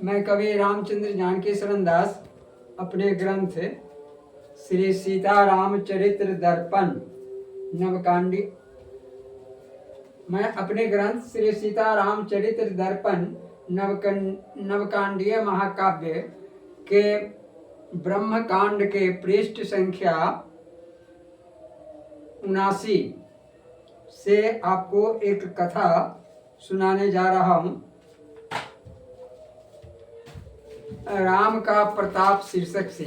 मैं कवि रामचंद्र जानकी शरण दास अपने ग्रंथ श्री सीताराम चरित्र दर्पण नवकांडी मैं अपने ग्रंथ श्री सीताराम चरित्र दर्पण नवकांडीय महाकाव्य के ब्रह्मकांड के पृष्ठ संख्या 79 से आपको एक कथा सुनाने जा रहा हूं। राम का प्रताप शीर्षक से।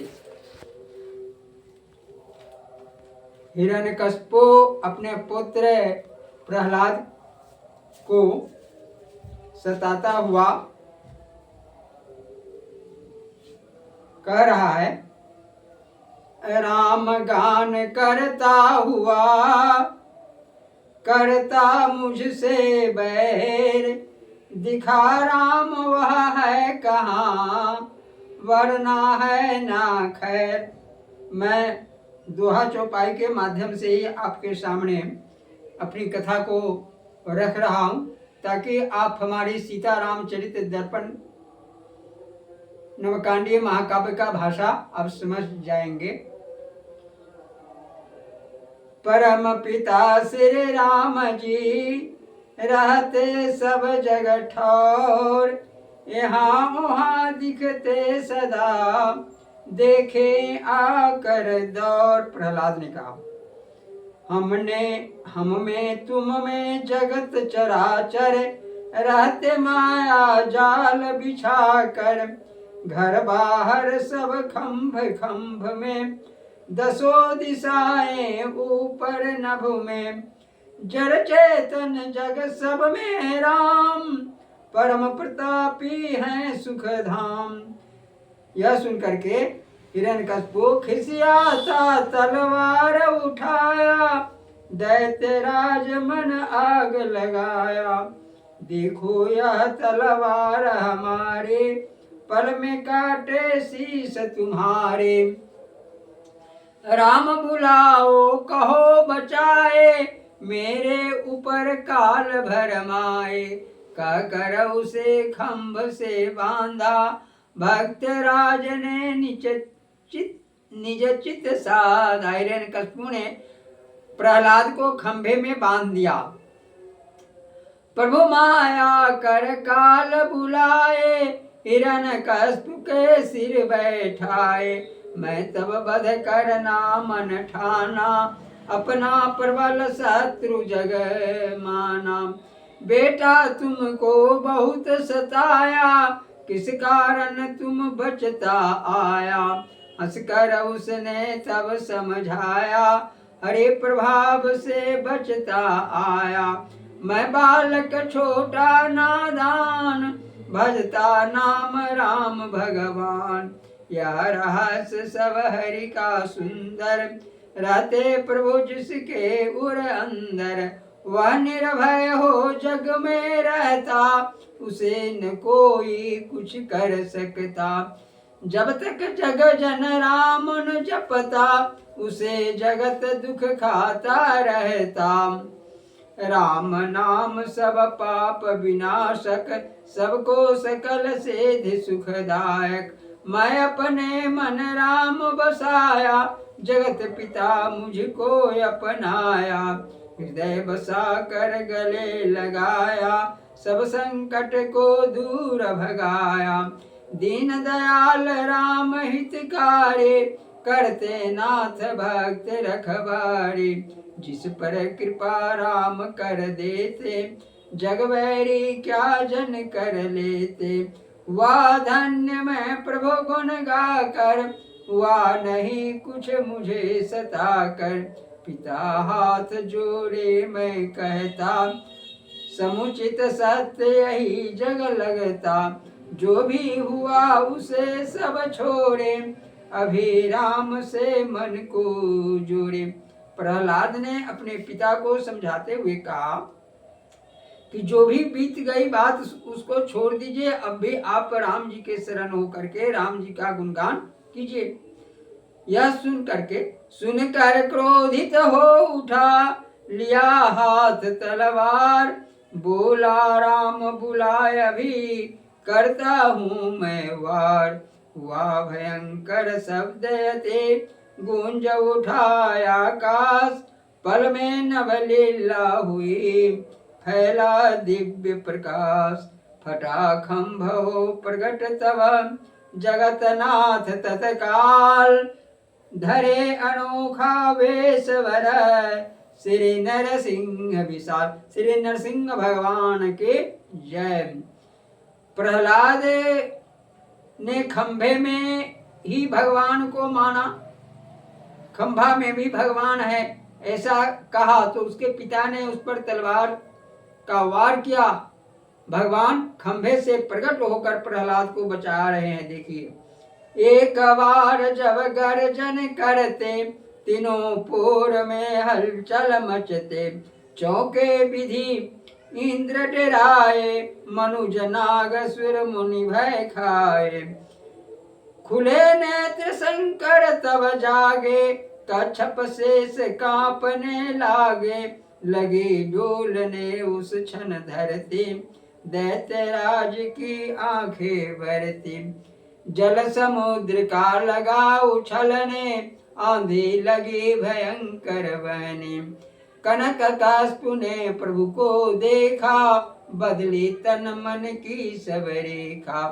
हिरण्यकश्यपु अपने पुत्र प्रहलाद को सताता हुआ कह रहा है, राम गान करता हुआ करता मुझसे बैर, दिखा राम वह है कहाँ, वरना है ना खैर। मैं दोहा चौपाई के माध्यम से ही आपके सामने अपनी कथा को रख रहा हूं, ताकि आप हमारी सीताराम चरित्र दर्पण नवकांडीय महाकाव्य का भाषा आप समझ जाएंगे। परम पिता श्री राम जी रहते सब जगह ठौर, यहाँ वहाँ दिखते सदा, देखे आकर दौर। प्रहलाद ने कहा, हम में तुम में जगत चराचर, रहते माया जाल बिछा कर, घर बाहर सब खंभ खंभ में, दसों दिशाएं ऊपर नभ में, जड़ चेतन जग सब में राम, परम प्रतापी हैं सुख धाम। यह सुन करके हिरण्यकश्यपु खिसियाता तलवार उठाया, दैत्यराज मन आग लगाया, देखो यह तलवार हमारे, पल में काटे शीश तुम्हारे। राम बुलाओ कहो बचाए, मेरे ऊपर काल भरमाए, कहकर उसे खंभ से बांधा, भक्त राज ने निज चित साध। हिरण्यकश्यपु ने प्रहलाद को खंभे में बांध दिया। प्रभु माया कर काल बुलाए, हिरण्यकश्यपु के सिर बैठाए, मैं तब वध करना मन ठाना, अपना प्रबल शत्रु जग माना। बेटा तुमको बहुत सताया, किस कारण तुम बचता आया, हंसकर उसने तब समझाया, हरे प्रभाव से बचता आया। मैं बालक छोटा नादान, भजता नाम राम भगवान, यह रहस्य सब हरि का सुंदर, रहते प्रभु जिसके उर अंदर, वह निर्भय हो जग में रहता, उसे न कोई कुछ कर सकता। जब तक जग जन राम न जपता, उसे जगत दुख खाता रहता। राम नाम सब पाप विनाशक, सबको सकल सिद्धि सुखदायक। मैं अपने मन राम बसाया, जगत पिता मुझको अपनाया, हृदय बसा कर गले लगाया, सब संकट को दूर भगाया। दीन दयाल राम हितकारी, करते नाथ भक्त रखवारी, जिस पर कृपा राम कर देते, जग वैरी क्या जन कर लेते। वाह धन्य मैं प्रभु गुण गाकर, वाह नहीं कुछ मुझे सता कर। पिता हाथ जोड़े मैं कहता, समुचित सत्य यही जग लगता, जो भी हुआ उसे सब छोड़े, अभी राम से मन को जोड़े। प्रहलाद ने अपने पिता को समझाते हुए कहा कि जो भी बीत गई बात उसको छोड़ दीजिए, अब भी आप राम जी के शरण होकर के राम जी का गुणगान कीजिए। यह सुनकर क्रोधित हो उठा, लिया हाथ तलवार, बोला राम बुलाए अभी, करता हूँ मैं वार। हुआ भयंकर शब्द ते गूंज उठाया आकाश, पल में नवलीला हुई फैला दिव्य प्रकाश। फटा खंभ हो प्रगट तब जगतनाथ तत्काल, धरे अनोखा वेश वर श्री नरसिंह विशाल। श्री नरसिंह भगवान के जय। प्रहलाद ने खंभे में ही भगवान को माना, खंभा में भी भगवान है ऐसा कहा, तो उसके पिता ने उस पर तलवार का वार किया। भगवान खंभे से प्रकट होकर प्रहलाद को बचा रहे हैं। देखिए, एक बार जब गर्जन करते तीनों पुर में हलचल मचते, चौके विधि इंद्र डराए मनुज नाग सुर मुनि भय खाए। खुले नेत्र शंकर तब जागे, कच्छप शेष कांपने लागे। लगी डोलने उस क्षण धरती, दैत्यराज की आंखें भरती। जल समुद्र का लगा उछलने, आंधी लगी भयंकर बहने। कनक कश्यप ने प्रभु को देखा, बदली तन मन की सब रेखा।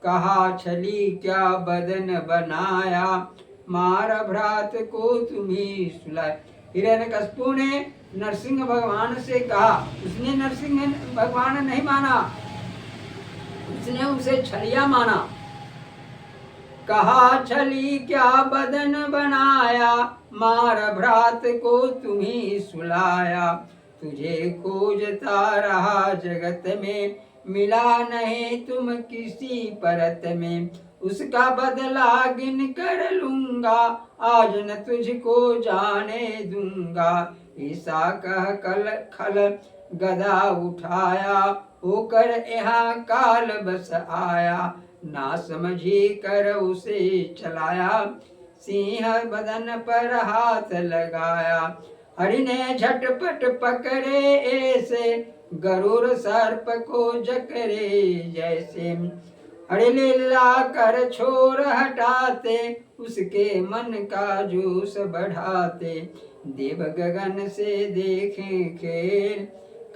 कहा छली क्या बदन बनाया, मार भ्रात को तुम्ही सुलाय। हिरण्यकश्यप ने नरसिंह भगवान से कहा, उसने नरसिंह भगवान नहीं माना, उसने उसे छलिया माना। कहा छली क्या बदन बनाया, मार भ्रात को तुम्ही सुलाया। तुझे खोजता रहा जगत में, मिला नहीं तुम किसी परत में। उसका बदला गिन कर लूंगा, आज न तुझको जाने दूंगा। ऐसा कह कल खल गदा उठाया, होकर यहाँ काल बस आया। ना समझी कर उसे चलाया, सिंह बदन पर हाथ लगाया। हरि ने झटपट पकड़े ऐसे, गरुड़ सर्प को जकरे जैसे। हरि लीला कर छोर हटाते, उसके मन का जोश बढ़ाते। देव गगन से देखें खेल,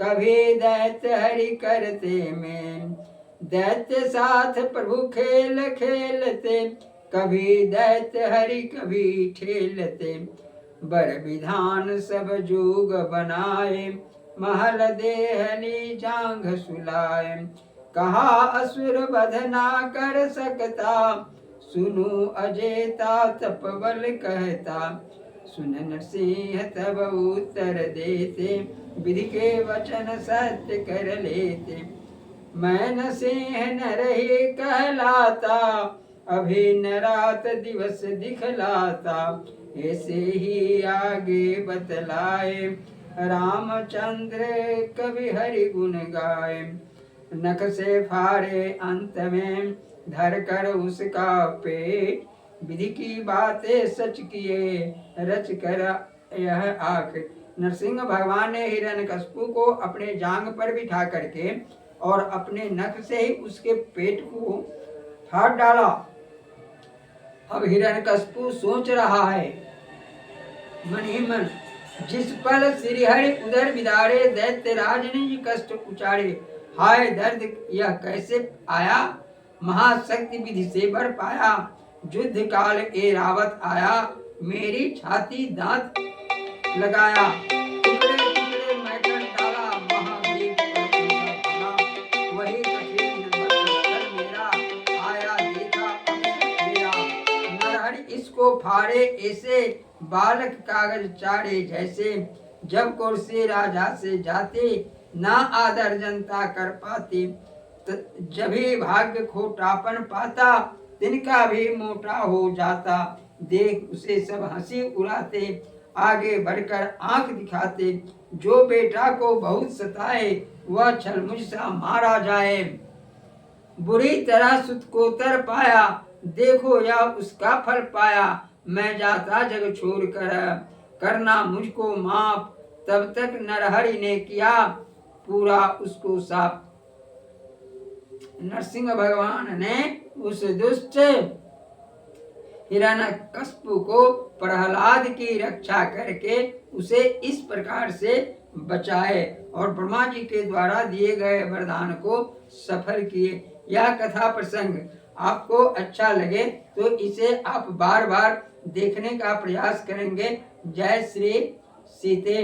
कभी दैत्य हरि करते मेल। दैत्य साथ प्रभु खेल खेलते, कभी दैत्य हरि कभी ठेलते। बर विधान सब जोग बनाए, महल देहली जांघ सुलाए। कहा असुर वध ना कर सकता, सुनु अजेता तपबल कहता। सुन नरसिंह तब उत्तर देते, विधि के वचन सत्य कर लेते। मैं न सिंह न रही कहलाता, अभी न रात दिवस दिखलाता। ऐसे ही आगे बतलाए, रामचंद्र कवि हरि गुण गाए। नख से फाड़े अंत में, धर कर उसका पेट। विधि की बातें सच किए, रच कर यह आखिर। नरसिंह भगवान ने हिरण्यकश्यप को अपने जांग पर बिठा करके और अपने नख से ही उसके पेट को फाड़ डाला। अब हिरण्यकश्यप सोच रहा है मन ही मन, जिस पल श्रीहरि उधर बिदारे, दैत्यराज ने ये कष्ट उचारे। हाय दर्द यह कैसे आया, महाशक्ति विधि से बर पाया। युद्ध काल ए रावत आया, मेरी छाती दांत लगाया। टुकड़े टुकड़े मैं कर डाला, महादेव वही कठिन बंधन मेरा, आया देखा मेरा। नरहरि इसको फाड़े ऐसे, बालक कागज चाड़े जैसे। जब कुर्सी राजा से जाते, ना आदर जनता कर पाती। जभी भाग्य खोटापन पाता, तिनका भी मोटा हो जाता। देख उसे सब हंसी उड़ाते, आगे बढ़कर आंख दिखाते। जो बेटा को बहुत सताए, वह छल मुझसा मारा जाए। बुरी तरह सुत को तर पाया, देखो या उसका फल पाया। मैं जाता जग छोड़ कर, करना मुझको माफ। तब तक नरहरि ने किया पूरा उसको साफ। नरसिंह भगवान ने उस दुष्ट हिरण्यकश्यप को प्रहलाद की रक्षा करके उसे इस प्रकार से बचाए और ब्रह्मा जी के द्वारा दिए गए वरदान को सफल किए। यह कथा प्रसंग आपको अच्छा लगे तो इसे आप बार बार देखने का प्रयास करेंगे। जय श्री सीते।